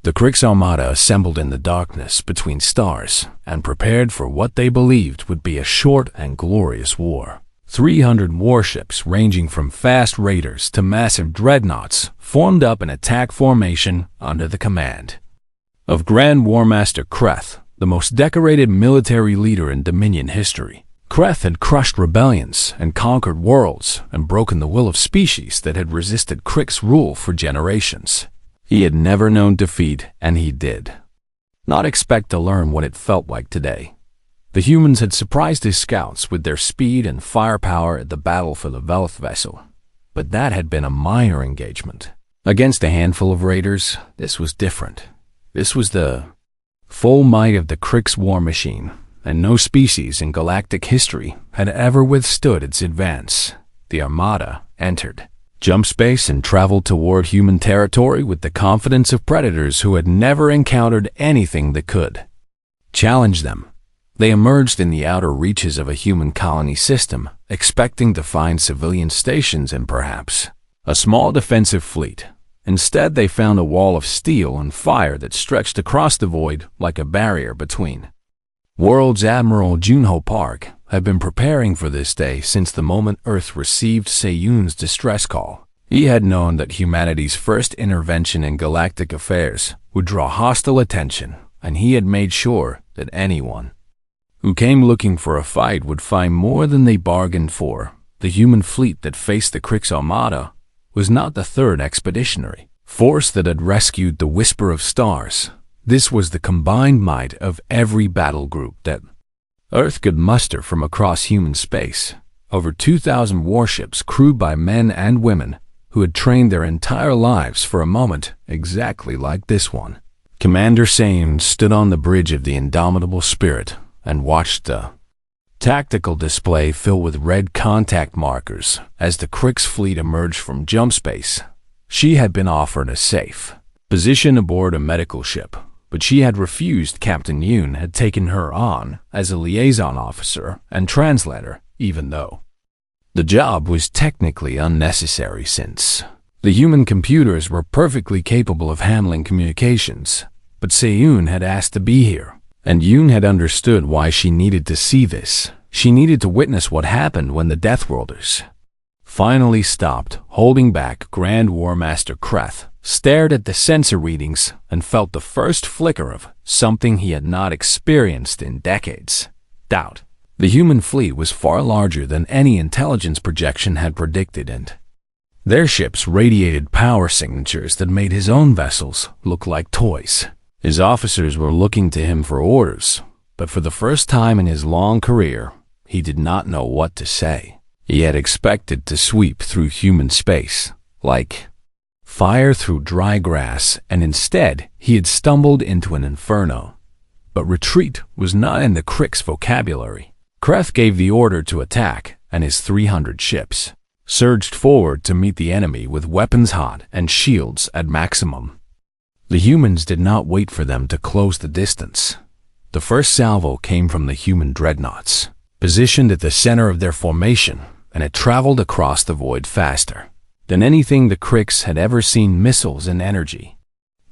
The Krix Armada assembled in the darkness between stars and prepared for what they believed would be a short and glorious war. 300 warships ranging from fast raiders to massive dreadnoughts formed up in attack formation under the command of Grand Warmaster Kreth, the most decorated military leader in Dominion history. Kreth had crushed rebellions and conquered worlds and broken the will of species that had resisted Krik's rule for generations. He had never known defeat, and he did not expect to learn what it felt like today. The humans had surprised his scouts with their speed and firepower at the battle for the Velith vessel, but that had been a minor engagement. Against a handful of raiders, this was different. This was the full might of the Krix war machine, and no species in galactic history had ever withstood its advance. The Armada entered jump space and traveled toward human territory with the confidence of predators who had never encountered anything that could challenge them. They emerged in the outer reaches of a human colony system, expecting to find civilian stations and perhaps a small defensive fleet. Instead, they found a wall of steel and fire that stretched across the void like a barrier between worlds. Admiral Junho Park had been preparing for this day since the moment Earth received Seiyun's distress call. He had known that humanity's first intervention in galactic affairs would draw hostile attention, and he had made sure that anyone who came looking for a fight would find more than they bargained for. The human fleet that faced the Krix Armada was not the third expeditionary force that had rescued the Whisper of Stars. This was the combined might of every battle group that Earth could muster from across human space. Over 2,000 warships crewed by men and women who had trained their entire lives for a moment exactly like this one. Commander Seiyun stood on the bridge of the Indomitable Spirit and watched the tactical display fill with red contact markers as the Krix fleet emerged from jump space. She had been offered a safe position aboard a medical ship, but she had refused. Captain Yoon had taken her on as a liaison officer and translator, even though the job was technically unnecessary since the human computers were perfectly capable of handling communications. But Seiyun had asked to be here, and Yoon had understood why she needed to see this. She needed to witness what happened when the Deathworlders finally stopped holding back. Grand Warmaster Kreth stared at the sensor readings and felt the first flicker of something he had not experienced in decades: doubt. The human fleet was far larger than any intelligence projection had predicted, and their ships radiated power signatures that made his own vessels look like toys. His officers were looking to him for orders, but for the first time in his long career, he did not know what to say. He had expected to sweep through human space like fire through dry grass, and instead he had stumbled into an inferno. But retreat was not in the Krix vocabulary. Kreth gave the order to attack, and his 300 ships surged forward to meet the enemy with weapons hot and shields at maximum. The humans did not wait for them to close the distance. The first salvo came from the human dreadnoughts, positioned at the center of their formation, and it traveled across the void faster than anything the Krix had ever seen. Missiles and energy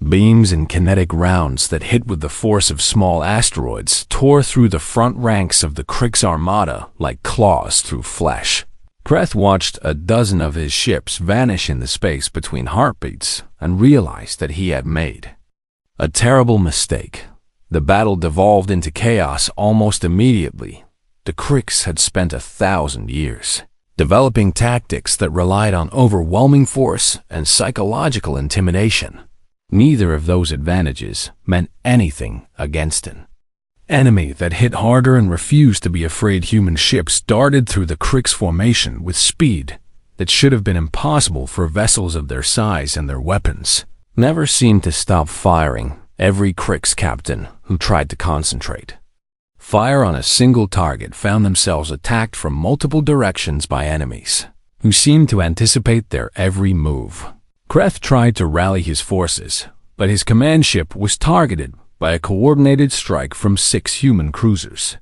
beams and kinetic rounds that hit with the force of small asteroids tore through the front ranks of the Krix Armada like claws through flesh. Kreth watched a dozen of his ships vanish in the space between heartbeats and realized that he had made a terrible mistake. The battle devolved into chaos almost immediately. The Krix had spent 1,000 years developing tactics that relied on overwhelming force and psychological intimidation. Neither of those advantages meant anything against an enemy that hit harder and refused to be afraid. Human ships darted through the Krix formation with speed that should have been impossible for vessels of their size, and their weapons never seemed to stop firing. Every Krix captain who tried to concentrate fire on a single target found themselves attacked from multiple directions by enemies who seemed to anticipate their every move. Kreth tried to rally his forces, but his command ship was targeted by a coordinated strike from 6 human cruisers,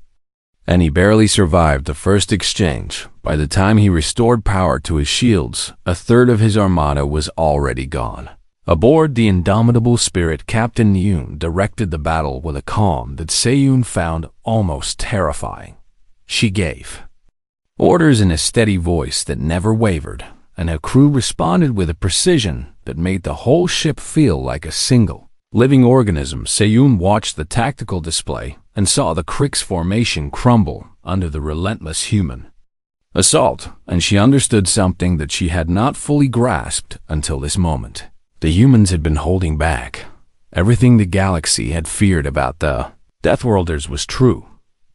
and he barely survived the first exchange. By the time he restored power to his shields, a third of his armada was already gone. Aboard the indomitable spirit, Captain Yoon directed the battle with a calm that Se-yoon found almost terrifying. She gave orders in a steady voice that never wavered, and her crew responded with a precision that made the whole ship feel like a single living organism. Se-yoon watched the tactical display and saw the Krik's formation crumble under the relentless human assault, and she understood something that she had not fully grasped until this moment. The humans had been holding back. Everything the galaxy had feared about the Deathworlders was true,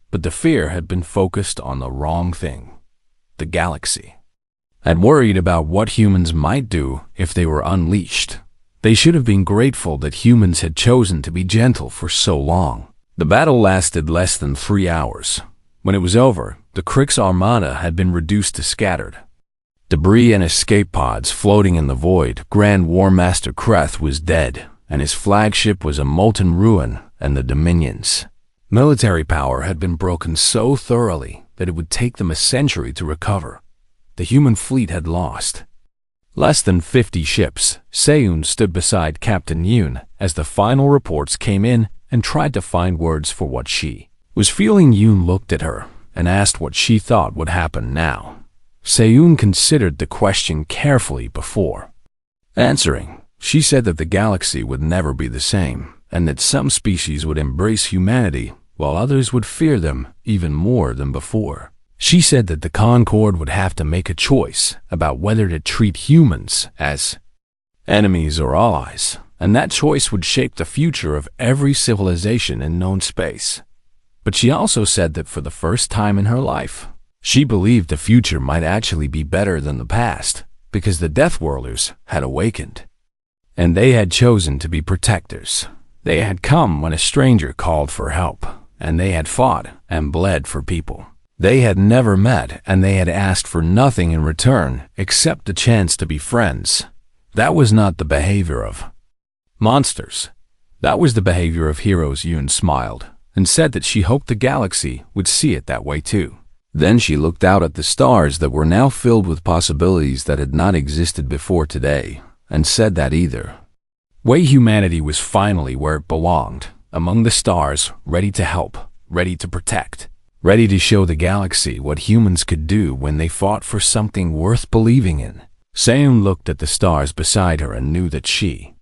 but the fear had been focused on the wrong thing. The galaxy had worried about what humans might do if they were unleashed. They should have been grateful that humans had chosen to be gentle for so long. The battle lasted less than 3 hours. When it was over, the Krik's armada had been reduced to scattered debris and escape pods floating in the void. Grand War Master Kreth was dead, and his flagship was a molten ruin, and the Dominion's military power had been broken so thoroughly that it would take them a century to recover. The human fleet had lost less than 50 ships. Se-yoon stood beside Captain Yoon as the final reports came in and tried to find words for what she was feeling. Yoon looked at her and asked what she thought would happen now. Se-yoon considered the question carefully before answering. She said that the galaxy would never be the same, and that some species would embrace humanity while others would fear them even more than before. She said that the Concord would have to make a choice about whether to treat humans as enemies or allies, and that choice would shape the future of every civilization in known space. But she also said that for the first time in her life, she believed the future might actually be better than the past, because the Deathworlders had awakened, and they had chosen to be protectors. They had come when a stranger called for help, and they had fought and bled for people they had never met, and they had asked for nothing in return except the chance to be friends. That was not the behavior of monsters. That was the behavior of heroes. Yoon smiled and said that she hoped the galaxy would see it that way too. Then she looked out at the stars that were now filled with possibilities that had not existed before today, and said that either way humanity was finally where it belonged, among the stars, ready to help, ready to protect, ready to show the galaxy what humans could do when they fought for something worth believing in. Se-yoon looked at the stars beside her and knew that she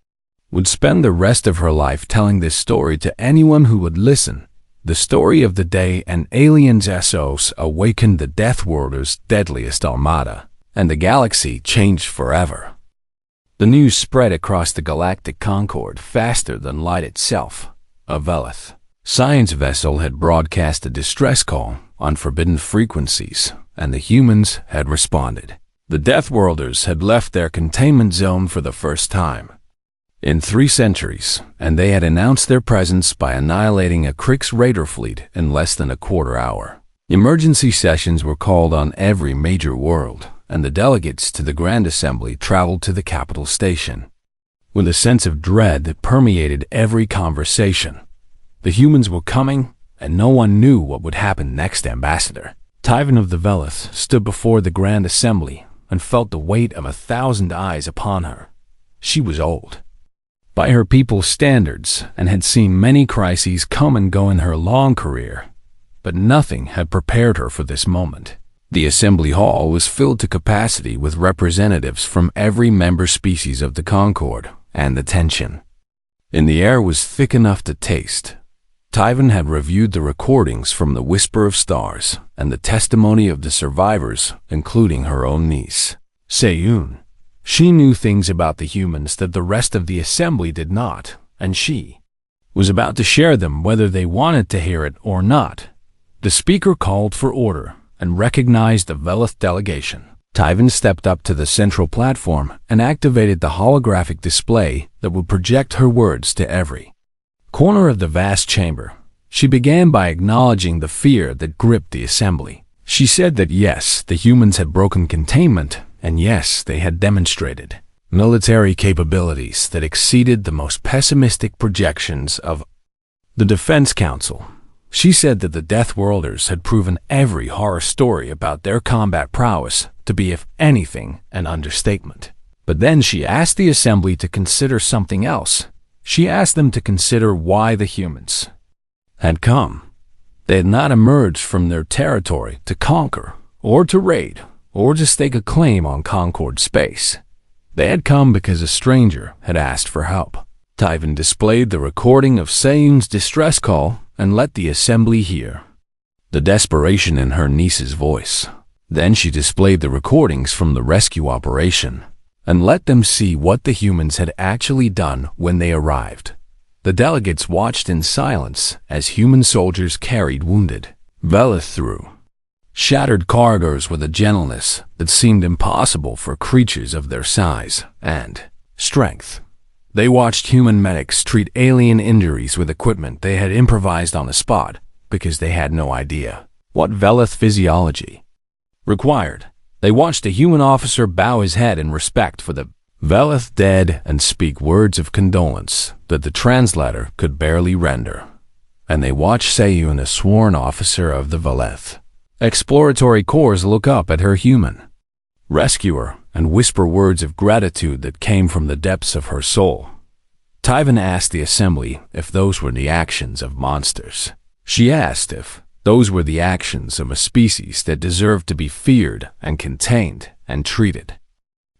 would spend the rest of her life telling this story to anyone who would listen. The story of the day an alien's SOS awakened the Deathworlders' Deadliest Armada, and the galaxy changed forever. The news spread across the Galactic Concord faster than light itself. A Velith science vessel had broadcast a distress call on forbidden frequencies, and the humans had responded. The Deathworlders had left their containment zone for the first time in 3 centuries, and they had announced their presence by annihilating a Krik's raider fleet in less than a quarter hour. Emergency sessions were called on every major world, and the delegates to the Grand Assembly traveled to the capital station with a sense of dread that permeated every conversation. The humans were coming, and no one knew what would happen next. Ambassador Tyvan of the Velith stood before the Grand Assembly and felt the weight of 1,000 eyes upon her. She was old by her people's standards and had seen many crises come and go in her long career, but nothing had prepared her for this moment. The assembly hall was filled to capacity with representatives from every member species of the Concord, and the tension in the air was thick enough to taste. Tyvan had reviewed the recordings from the Whisper of Stars and the testimony of the survivors, including her own niece, Se-yoon. She knew things about the humans that the rest of the assembly did not, and she was about to share them whether they wanted to hear it or not. The speaker called for order and recognized the Velith delegation. Tyvan stepped up to the central platform and activated the holographic display that would project her words to every corner of the vast chamber. She began by acknowledging the fear that gripped the assembly. She said that yes, the humans had broken containment, and yes, they had demonstrated military capabilities that exceeded the most pessimistic projections of the Defense Council. She said that the Deathworlders had proven every horror story about their combat prowess to be, if anything, an understatement. But then she asked the assembly to consider something else. She asked them to consider why the humans had come. They had not emerged from their territory to conquer, or to raid, or to stake a claim on Concord space. They had come because a stranger had asked for help. Tyven displayed the recording of Seiyun's distress call and let the assembly hear the desperation in her niece's voice. Then she displayed the recordings from the rescue operation and let them see what the humans had actually done when they arrived. The delegates watched in silence as human soldiers carried wounded Velith through shattered corridors with a gentleness that seemed impossible for creatures of their size and strength. They watched human medics treat alien injuries with equipment they had improvised on the spot because they had no idea what Velith physiology required. They watched a human officer bow his head in respect for the Velith dead and speak words of condolence that the translator could barely render. And they watched Seiyun, a sworn officer of the Velith exploratory corps, look up at her human rescuer and whisper words of gratitude that came from the depths of her soul. Tyven asked the assembly if those were the actions of monsters. She asked if those were the actions of a species that deserved to be feared and contained and treated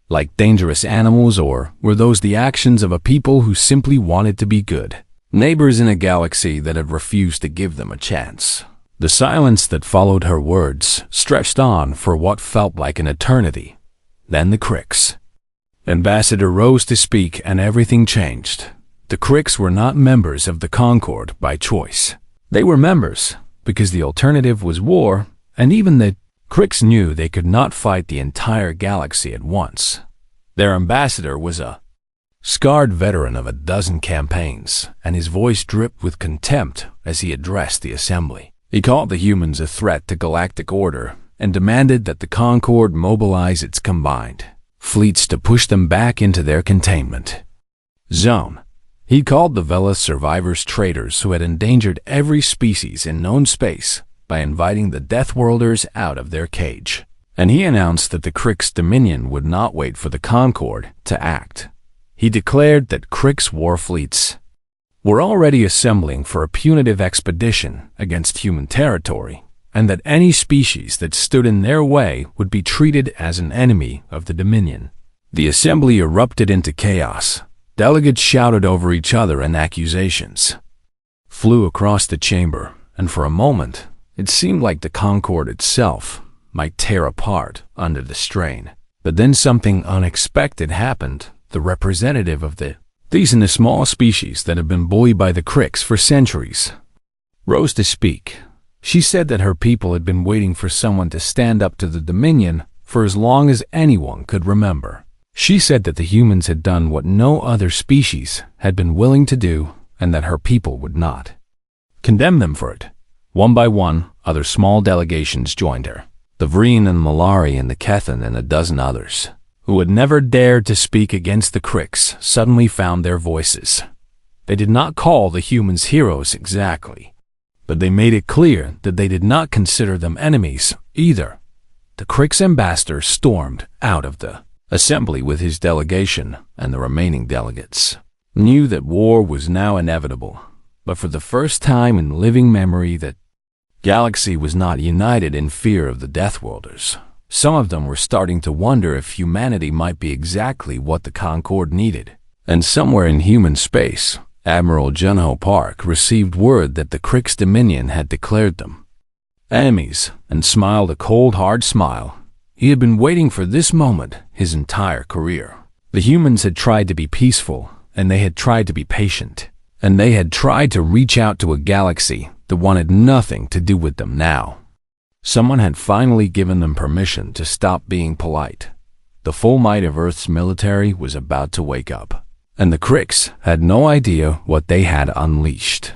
like dangerous animals, or were those the actions of a people who simply wanted to be good neighbors in a galaxy that had refused to give them a chance. The silence that followed her words stretched on for what felt like an eternity. Then the Cricks ambassador rose to speak, and everything changed. The Cricks were not members of the Concord by choice. They were members because the alternative was war, and even the Cricks knew they could not fight the entire galaxy at once. Their ambassador was a scarred veteran of a dozen campaigns, and his voice dripped with contempt as he addressed the assembly. He called the humans a threat to galactic order and demanded that the Concord mobilize its combined fleets to push them back into their containment zone. He called the Velith survivors traitors who had endangered every species in known space by inviting the Deathworlders out of their cage. And he announced that the Cricks Dominion would not wait for the Concord to act. He declared that Cricks war fleets were already assembling for a punitive expedition against human territory, and that any species that stood in their way would be treated as an enemy of the Dominion. The assembly erupted into chaos. Delegates shouted over each other, and accusations flew across the chamber, and for a moment, it seemed like the Concord itself might tear apart under the strain. But then something unexpected happened. The representative of these in the small species that had been bullied by the Cricks for centuries rose to speak. She said that her people had been waiting for someone to stand up to the Dominion for as long as anyone could remember. She said that the humans had done what no other species had been willing to do, and that her people would not condemn them for it. One by one, other small delegations joined her. The Vreen and Malari and the Kethan and a dozen others who had never dared to speak against the Cricks suddenly found their voices. They did not call the humans heroes exactly, but they made it clear that they did not consider them enemies either. The Cricks ambassador stormed out of the assembly with his delegation, and the remaining delegates knew that war was now inevitable. But for the first time in living memory, that galaxy was not united in fear of the Deathworlders. Some of them were starting to wonder if humanity might be exactly what the Concord needed. And somewhere in human space, Admiral Junho Park received word that the Cricks Dominion had declared them enemies, and smiled a cold, hard smile. He had been waiting for this moment his entire career. The humans had tried to be peaceful, and they had tried to be patient, and they had tried to reach out to a galaxy that wanted nothing to do with them now. Someone had finally given them permission to stop being polite. The full might of Earth's military was about to wake up, and the Cricks had no idea what they had unleashed.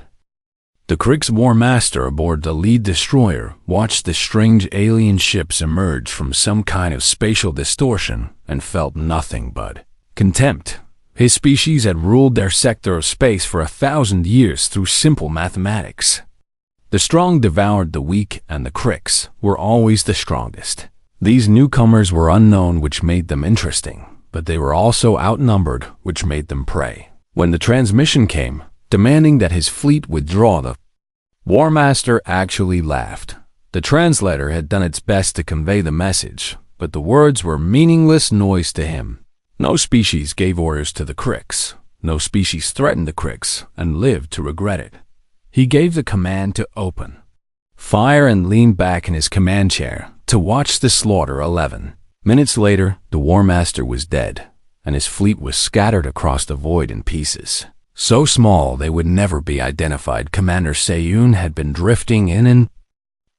The Cricks War Master aboard the lead destroyer watched the strange alien ships emerge from some kind of spatial distortion and felt nothing but contempt. His species had ruled their sector of space for 1,000 years through simple mathematics. The strong devoured the weak, and the Cricks were always the strongest. These newcomers were unknown, which made them interesting. but they were also outnumbered, which made them prey. When the transmission came, demanding that his fleet withdraw, the War Master actually laughed. The translator had done its best to convey the message, but the words were meaningless noise to him. No species gave orders to the Crix. No species threatened the Crix and lived to regret it. He gave the command to open fire and leaned back in his command chair to watch the slaughter. 11 minutes later, the War Master was dead, and his fleet was scattered across the void in pieces. So small they would never be identified. Commander Seiyun had been drifting in and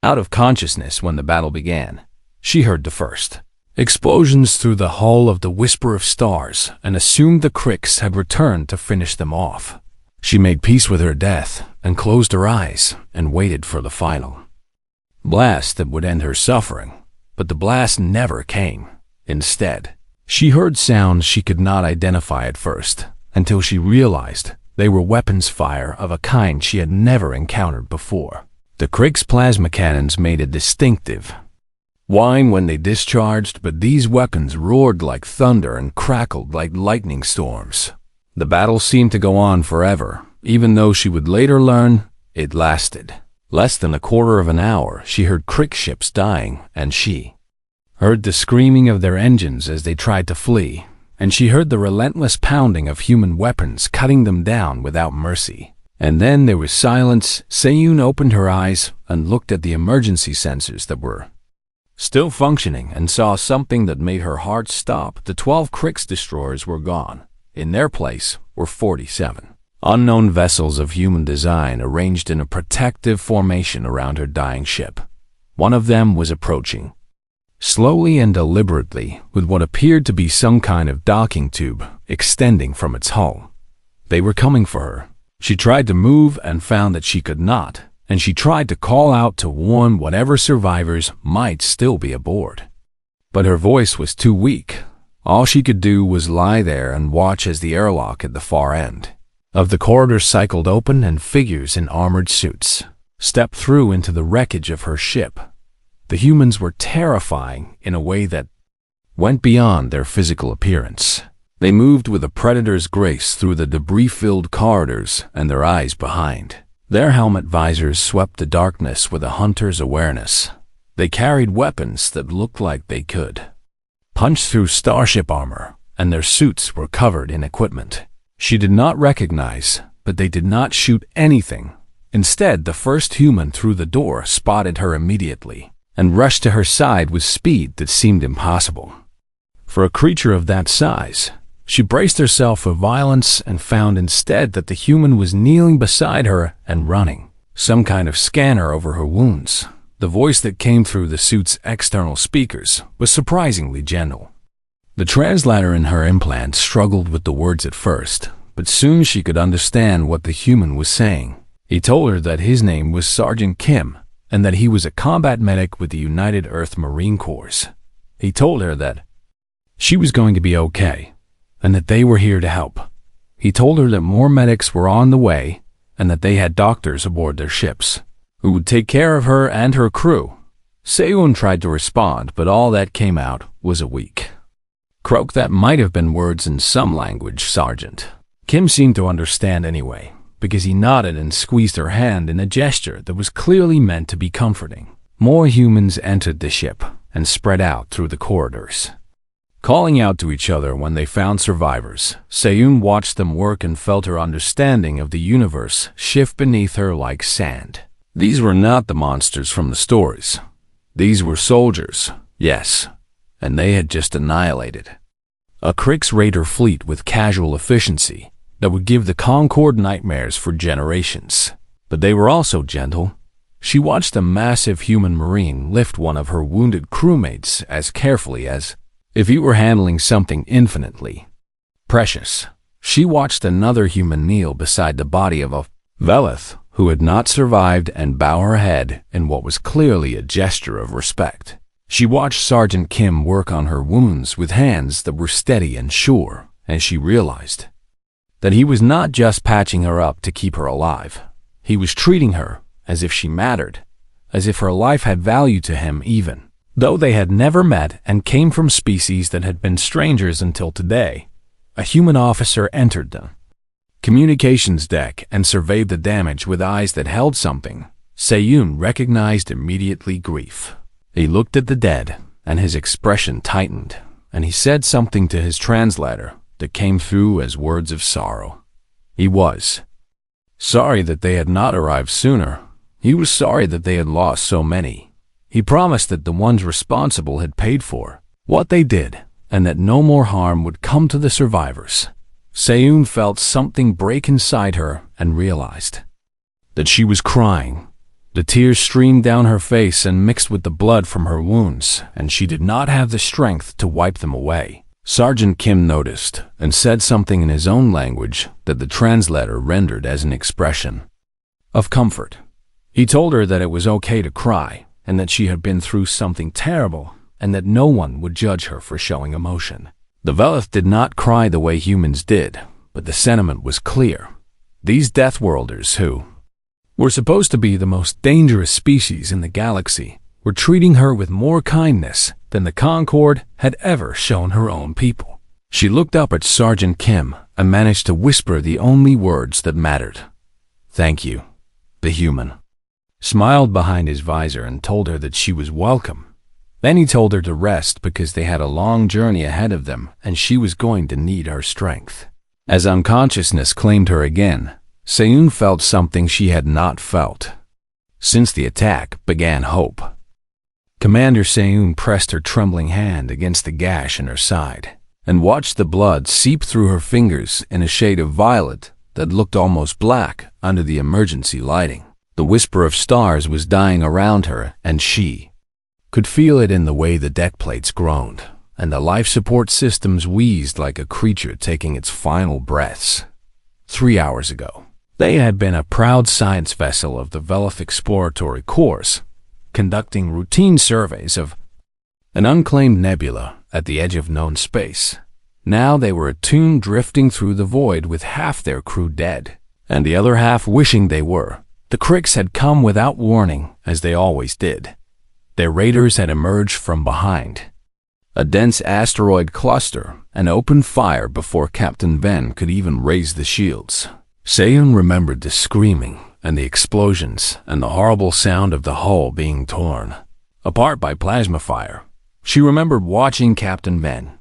out of consciousness when the battle began. She heard the first explosions through the hull of the Whisper of Stars and assumed the Crix had returned to finish them off. She made peace with her death and closed her eyes and waited for the final blast that would end her suffering. But the blast never came. Instead, she heard sounds she could not identify at first, until she realized they were weapons fire of a kind she had never encountered before. The Crix plasma cannons made a distinctive whine when they discharged, but these weapons roared like thunder and crackled like lightning storms. The battle seemed to go on forever, even though she would later learn it lasted less than a quarter of an hour. She heard Crix ships dying, and she heard the screaming of their engines as they tried to flee, and she heard the relentless pounding of human weapons cutting them down without mercy. And then there was silence. Seiyun opened her eyes and looked at the emergency sensors that were still functioning and saw something that made her heart stop. The 12 Crix destroyers were gone. In their place were 47 unknown vessels of human design arranged in a protective formation around her dying ship. One of them was approaching, slowly and deliberately, with what appeared to be some kind of docking tube extending from its hull. They were coming for her. She tried to move and found that she could not, and she tried to call out to warn whatever survivors might still be aboard. But her voice was too weak. All she could do was lie there and watch as the airlock at the far end of the corridor cycled open and figures in armored suits stepped through into the wreckage of her ship. The humans were terrifying in a way that went beyond their physical appearance. They moved with a predator's grace through the debris-filled corridors, and their eyes behind their helmet visors swept the darkness with a hunter's awareness. They carried weapons that looked like they could punch through starship armor, and their suits were covered in equipment she did not recognize, but they did not shoot anything. Instead, the first human through the door spotted her immediately and rushed to her side with speed that seemed impossible for a creature of that size. She braced herself for violence and found instead that the human was kneeling beside her and running some kind of scanner over her wounds. The voice that came through the suit's external speakers was surprisingly gentle. The translator in her implant struggled with the words at first, but soon she could understand what the human was saying. He told her that his name was Sergeant Kim and that he was a combat medic with the United Earth Marine Corps. He told her that she was going to be okay and that they were here to help. He told her that more medics were on the way and that they had doctors aboard their ships who would take care of her and her crew. Seiyun tried to respond, but all that came out was a weak croak that might have been words in some language. Sergeant Kim seemed to understand anyway, because he nodded and squeezed her hand in a gesture that was clearly meant to be comforting. More humans entered the ship and spread out through the corridors, calling out to each other when they found survivors. Seiyun watched them work and felt her understanding of the universe shift beneath her like sand. These were not the monsters from the stories. These were soldiers, yes, and they had just annihilated a Crix raider fleet with casual efficiency that would give the Concord nightmares for generations. But they were also gentle. She watched a massive human marine lift one of her wounded crewmates as carefully as if he were handling something infinitely precious. She watched another human kneel beside the body of a Velith who had not survived and bow her head in what was clearly a gesture of respect. She watched Sergeant Kim work on her wounds with hands that were steady and sure, and she realized that he was not just patching her up to keep her alive. He was treating her as if she mattered, as if her life had value to him even Though they had never met and came from species that had been strangers until today, a human officer entered the communications deck and surveyed the damage with eyes that held something. Seyun recognized immediately grief. He looked at the dead, and his expression tightened, and he said something to his translator that came through as words of sorrow. He was sorry that they had not arrived sooner. He was sorry that they had lost so many. He promised that the ones responsible had paid for what they did, and that no more harm would come to the survivors. Seyun felt something break inside her and realized that she was crying. The tears streamed down her face and mixed with the blood from her wounds, and she did not have the strength to wipe them away. Sergeant Kim noticed and said something in his own language that the translator rendered as an expression of comfort. He told her that it was okay to cry, and that she had been through something terrible, and that no one would judge her for showing emotion. The Velith did not cry the way humans did, but the sentiment was clear. These Deathworlders, who were supposed to be the most dangerous species in the galaxy, were treating her with more kindness than the Concord had ever shown her own people. She looked up at Sergeant Kim and managed to whisper the only words that mattered. "Thank you." The human smiled behind his visor and told her that she was welcome. Then he told her to rest because they had a long journey ahead of them and she was going to need her strength. As unconsciousness claimed her again, Seyun felt something she had not felt since the attack began. Hope. Commander Seyun pressed her trembling hand against the gash in her side and watched the blood seep through her fingers in a shade of violet that looked almost black under the emergency lighting. The whisper of stars was dying around her, and she could feel it in the way the deck plates groaned, and the life support systems wheezed like a creature taking its final breaths. 3 hours ago, they had been a proud science vessel of the Velith Exploratory Corps, conducting routine surveys of an unclaimed nebula at the edge of known space. Now they were attuned, drifting through the void with half their crew dead, and the other half wishing they were. The Cricks had come without warning, as they always did. Their raiders had emerged from behind a dense asteroid cluster and opened fire before Captain Ven could even raise the shields. Seyun remembered the screaming and the explosions and the horrible sound of the hull being torn apart by plasma fire. She remembered watching Captain Ven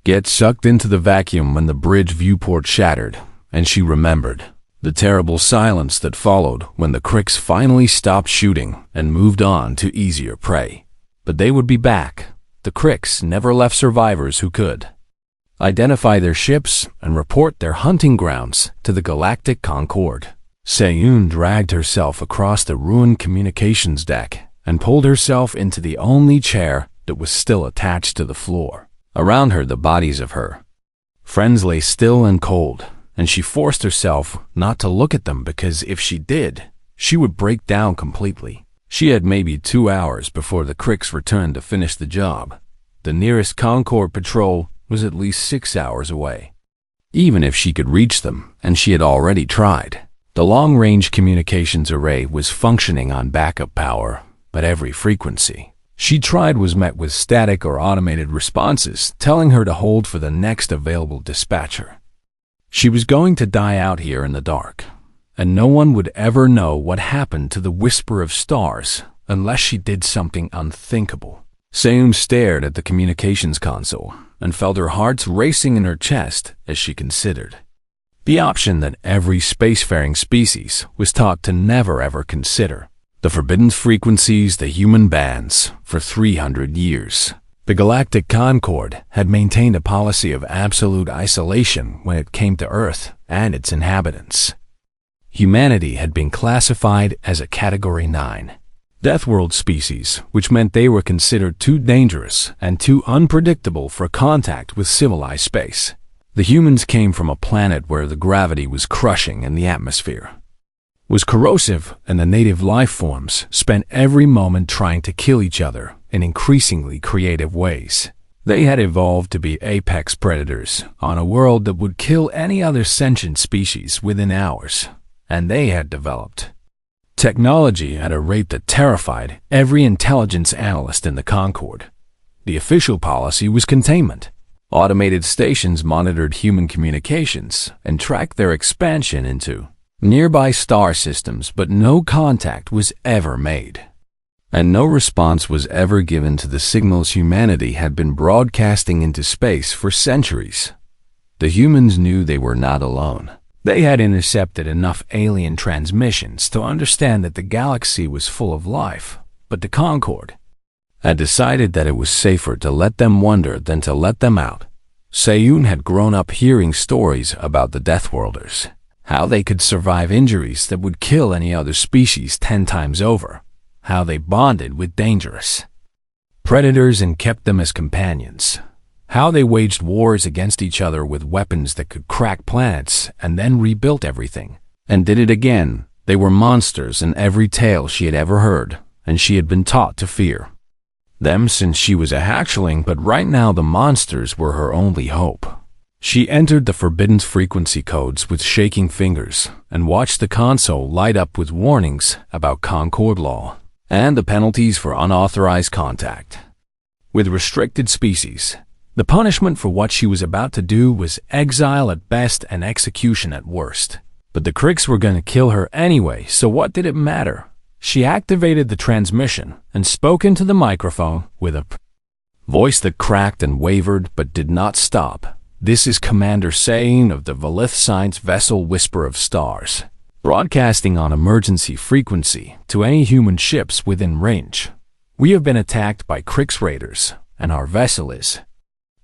get sucked into the vacuum when the bridge viewport shattered, and she remembered the terrible silence that followed when the Cricks finally stopped shooting and moved on to easier prey. But they would be back. The Cricks never left survivors who could identify their ships and report their hunting grounds to the Galactic Concord. Seyun dragged herself across the ruined communications deck and pulled herself into the only chair that was still attached to the floor. Around her, the bodies of her friends lay still and cold, and she forced herself not to look at them because if she did, she would break down completely. She had maybe 2 hours before the Cricks returned to finish the job. The nearest Concord patrol was at least 6 hours away. Even if she could reach them, and she had already tried, the long-range communications array was functioning on backup power, but every frequency she tried was met with static or automated responses telling her to hold for the next available dispatcher. She was going to die out here in the dark, and no one would ever know what happened to the Whisper of Stars unless she did something unthinkable. Seyun stared at the communications console and felt her heart racing in her chest as she considered the option that every spacefaring species was taught to never ever consider: the forbidden frequencies the human bans for 300 years. The Galactic Concord had maintained a policy of absolute isolation when it came to Earth and its inhabitants. Humanity had been classified as a Category 9 Deathworld species, which meant they were considered too dangerous and too unpredictable for contact with civilized space. The humans came from a planet where the gravity was crushing and the atmosphere was corrosive, and the native life forms spent every moment trying to kill each other in increasingly creative ways. They had evolved to be apex predators on a world that would kill any other sentient species within hours, and they had developed technology at a rate that terrified every intelligence analyst in the Concorde. The official policy was containment. Automated stations monitored human communications and tracked their expansion into nearby star systems, but no contact was ever made. And no response was ever given to the signals humanity had been broadcasting into space for centuries. The humans knew they were not alone. They had intercepted enough alien transmissions to understand that the galaxy was full of life, but the Concorde had decided that it was safer to let them wonder than to let them out. Sayun had grown up hearing stories about the Deathworlders, how they could survive injuries that would kill any other species 10 times over, how they bonded with dangerous predators and kept them as companions, how they waged wars against each other with weapons that could crack planets and then rebuilt everything, and did it again. They were monsters in every tale she had ever heard, and she had been taught to fear them since she was a hatchling, but right now the monsters were her only hope. She entered the forbidden frequency codes with shaking fingers and watched the console light up with warnings about Concorde law and the penalties for unauthorized contact with restricted species. The punishment for what she was about to do was exile at best and execution at worst. But the Cricks were going to kill her anyway, so what did it matter? She activated the transmission and spoke into the microphone with a voice that cracked and wavered but did not stop. "This is Commander Sayun of the Valith Science vessel Whisper of Stars, broadcasting on emergency frequency to any human ships within range. We have been attacked by Crix raiders, and our vessel is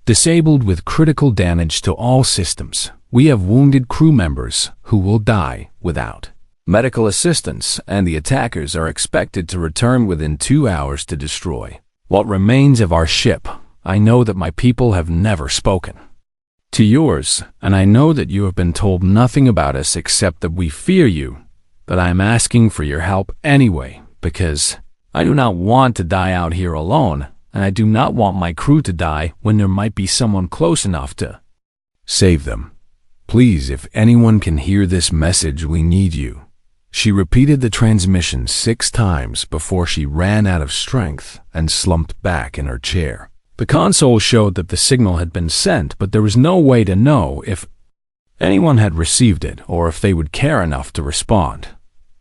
disabled with critical damage to all systems. We have wounded crew members who will die without medical assistance, and the attackers are expected to return within 2 hours to destroy what remains of our ship. I know that my people have never spoken to yours, and I know that you have been told nothing about us except that we fear you, but I am asking for your help anyway, because I do not want to die out here alone, and I do not want my crew to die when there might be someone close enough to save them. Please, if anyone can hear this message, we need you." She repeated the transmission 6 times before she ran out of strength and slumped back in her chair. The console showed that the signal had been sent, but there was no way to know if anyone had received it or if they would care enough to respond.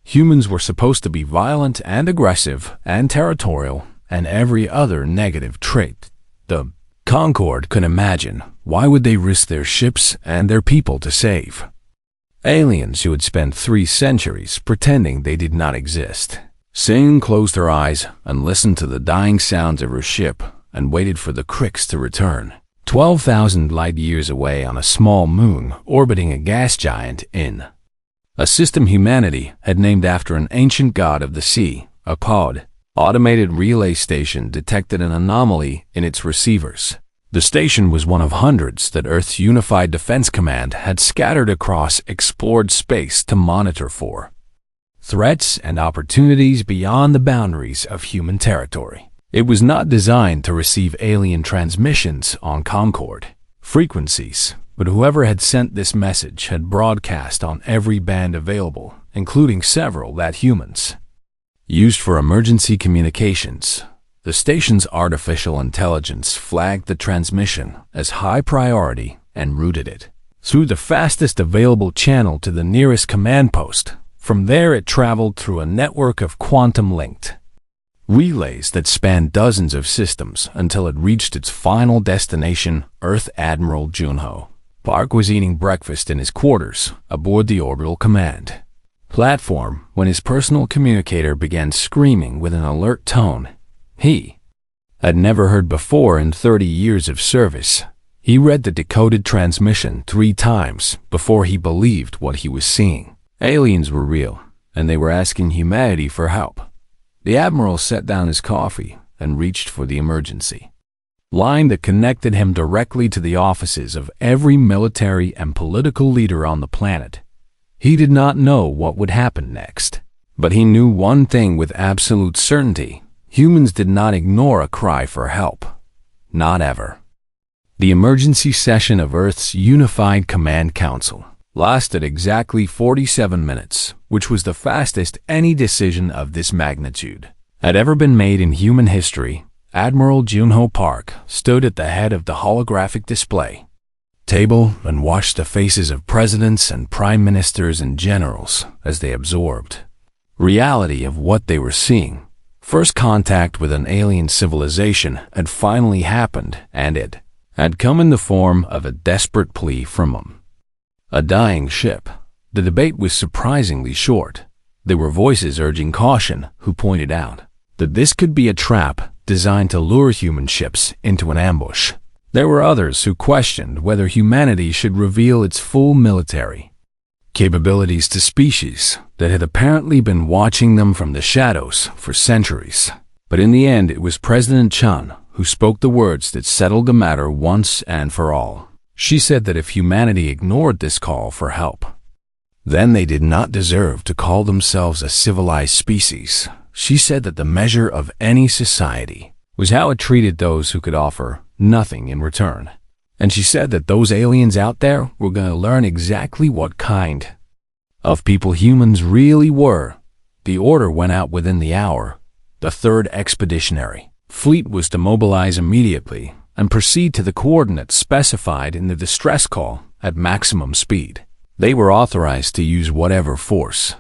Humans were supposed to be violent and aggressive and territorial and every other negative trait the Concorde could imagine. Why would they risk their ships and their people to save aliens who had spent 3 centuries pretending they did not exist? Sayun closed her eyes and listened to the dying sounds of her ship and waited for the Crix to return. 12,000 light-years away on a small moon orbiting a gas giant in a system humanity had named after an ancient god of the sea, a pod. Automated relay station detected an anomaly in its receivers. The station was one of hundreds that Earth's Unified Defense Command had scattered across explored space to monitor for threats and opportunities beyond the boundaries of human territory. It was not designed to receive alien transmissions on Concorde frequencies, but whoever had sent this message had broadcast on every band available, including several that humans used for emergency communications. The station's artificial intelligence flagged the transmission as high priority and routed it through the fastest available channel to the nearest command post. From there it traveled through a network of quantum-linked relays that spanned dozens of systems until it reached its final destination, Earth Admiral Junho Park was eating breakfast in his quarters aboard the orbital command platform when his personal communicator began screaming with an alert tone he had never heard before in 30 years of service. He read the decoded transmission 3 times before he believed what he was seeing. Aliens were real, and they were asking humanity for help. The Admiral set down his coffee and reached for the emergency line that connected him directly to the offices of every military and political leader on the planet. He did not know what would happen next, but he knew one thing with absolute certainty. Humans did not ignore a cry for help. Not ever. The emergency session of Earth's Unified Command Council lasted exactly 47 minutes, which was the fastest any decision of this magnitude had ever been made in human history. Admiral Junho Park stood at the head of the holographic display table and watched the faces of presidents and prime ministers and generals as they absorbed reality of what they were seeing. First contact with an alien civilization had finally happened, and it had come in the form of a desperate plea from a dying ship. The debate was surprisingly short. There were voices urging caution who pointed out that this could be a trap designed to lure human ships into an ambush. There were others who questioned whether humanity should reveal its full military capabilities to species that had apparently been watching them from the shadows for centuries. But in the end, it was President Chun who spoke the words that settled the matter once and for all. She said that if humanity ignored this call for help, then they did not deserve to call themselves a civilized species. She said that the measure of any society was how it treated those who could offer nothing in return. And she said that those aliens out there were going to learn exactly what kind of people humans really were. The order went out within the hour. The 3rd Expeditionary Fleet was to mobilize immediately and proceed to the coordinates specified in the distress call at maximum speed. They were authorized to use whatever force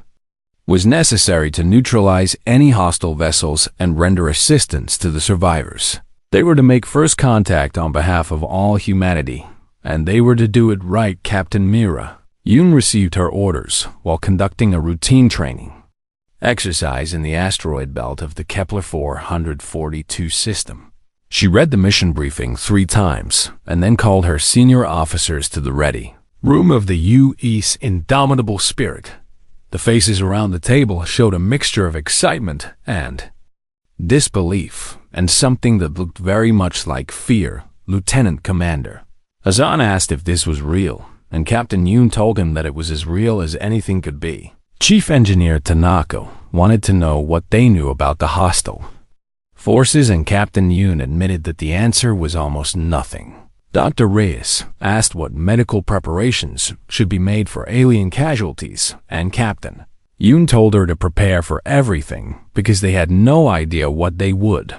was necessary to neutralize any hostile vessels and render assistance to the survivors. They were to make first contact on behalf of all humanity, and they were to do it right. Captain Mira Yoon received her orders while conducting a routine training exercise in the asteroid belt of the Kepler 442 system. She read the mission briefing 3 times and then called her senior officers to the ready room of the U.S. Indomitable Spirit. The faces around the table showed a mixture of excitement and disbelief, and something that looked very much like fear. Lieutenant Commander Azan asked if this was real, and Captain Yoon told him that it was as real as anything could be. Chief Engineer Tanaka wanted to know what they knew about the hostile forces, and Captain Yoon admitted that the answer was almost nothing. Dr. Reyes asked what medical preparations should be made for alien casualties, and Captain Yoon told her to prepare for everything because they had no idea what they would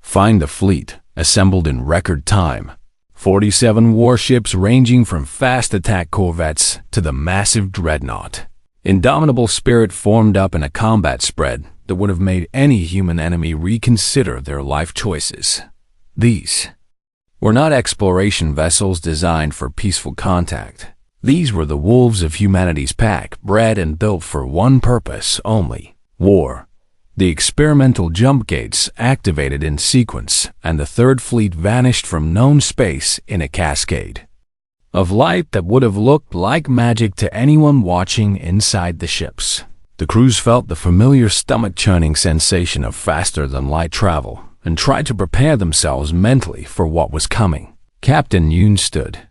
find. The fleet assembled in record time. 47 warships ranging from fast attack corvettes to the massive dreadnought Indomitable Spirit formed up in a combat spread that would have made any human enemy reconsider their life choices. These were not exploration vessels designed for peaceful contact. These were the wolves of humanity's pack, bred and built for one purpose only: war. The experimental jump gates activated in sequence, and the 3rd Fleet vanished from known space in a cascade of light that would have looked like magic to anyone watching inside the ships. The crews felt the familiar stomach-churning sensation of faster-than-light travel and tried to prepare themselves mentally for what was coming. Captain Yoon stood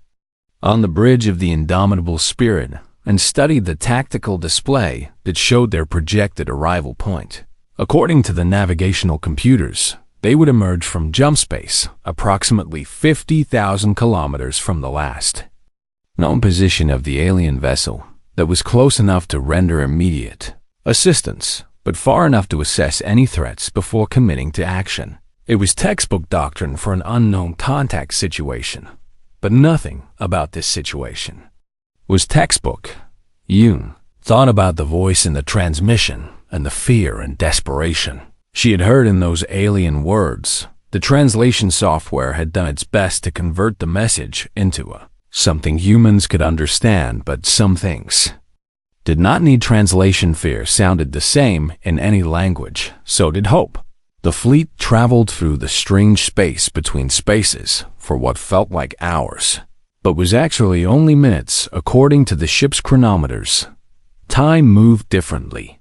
on the bridge of the Indomitable Spirit and studied the tactical display that showed their projected arrival point. According to the navigational computers, they would emerge from jump space approximately 50,000 kilometers from the last known position of the alien vessel that was close enough to render immediate assistance, but far enough to assess any threats before committing to action. It was textbook doctrine for an unknown contact situation, but nothing about this situation was textbook. Yoon thought about the voice in the transmission and the fear and desperation she had heard in those alien words. The translation software had done its best to convert the message into something humans could understand, but some things did not need translation. Fear sounded the same in any language, so did hope. The fleet traveled through the strange space between spaces for what felt like hours, but was actually only minutes according to the ship's chronometers. Time moved differently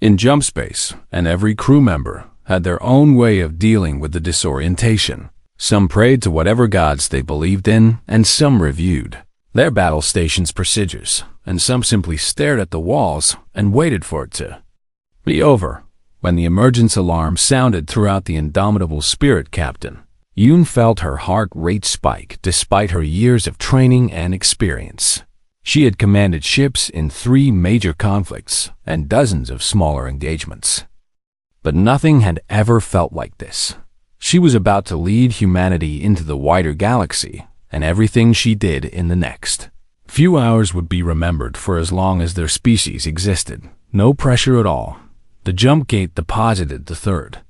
in jump space, and every crew member had their own way of dealing with the disorientation. Some prayed to whatever gods they believed in, and some reviewed their battle station's procedures, and some simply stared at the walls and waited for it to be over. When the emergence alarm sounded throughout the Indomitable Spirit, Captain Yoon felt her heart rate spike despite her years of training and experience. She had commanded ships in 3 major conflicts and dozens of smaller engagements. But nothing had ever felt like this. She was about to lead humanity into the wider galaxy, and everything she did in the next. Few hours would be remembered for as long as their species existed. No pressure at all. The jump gate deposited the 3rd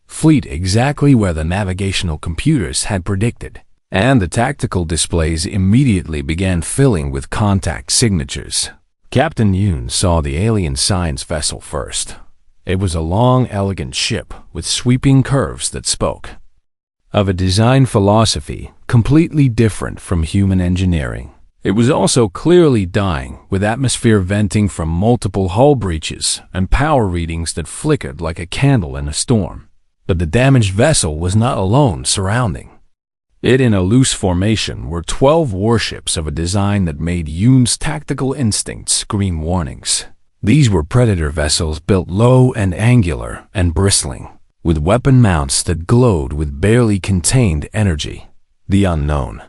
fleet exactly where the navigational computers had predicted, and the tactical displays immediately began filling with contact signatures. Captain Yoon saw the alien science vessel first. It was a long, elegant ship with sweeping curves that spoke of a design philosophy completely different from human engineering. It was also clearly dying, with atmosphere venting from multiple hull breaches and power readings that flickered like a candle in a storm. But the damaged vessel was not alone surrounding it. In a loose formation were 12 warships of a design that made Yoon's tactical instincts scream warnings. These were predator vessels built low and angular and bristling, with weapon mounts that glowed with barely contained energy. The unknown.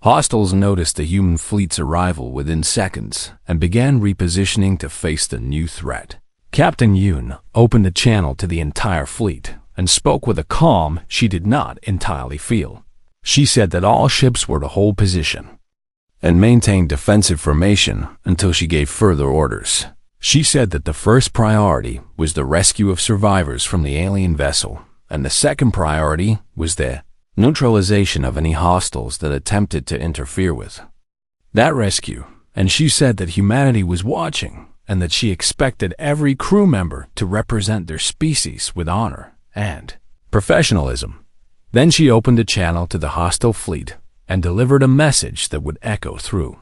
Hostiles noticed the human fleet's arrival within seconds and began repositioning to face the new threat. Captain Yoon opened a channel to the entire fleet and spoke with a calm she did not entirely feel. She said that all ships were to hold position and maintain defensive formation until she gave further orders. She said that the first priority was the rescue of survivors from the alien vessel, and the second priority was the neutralization of any hostiles that attempted to interfere with that rescue. And she said that humanity was watching and that she expected every crew member to represent their species with honor and professionalism. Then she opened a channel to the hostile fleet and delivered a message that would echo through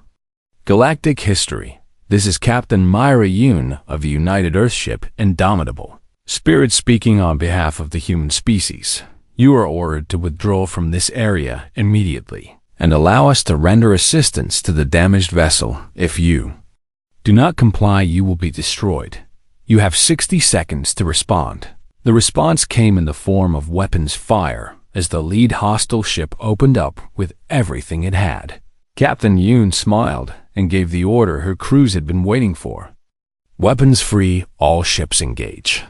galactic history. This is Captain Myra Yoon of the United Earthship Indomitable Spirit speaking on behalf of the human species. You are ordered to withdraw from this area immediately and allow us to render assistance to the damaged vessel. If you do not comply, you will be destroyed. You have 60 seconds to respond. The response came in the form of weapons fire as the lead hostile ship opened up with everything it had. Captain Yoon smiled and gave the order her crews had been waiting for. Weapons free, all ships engage.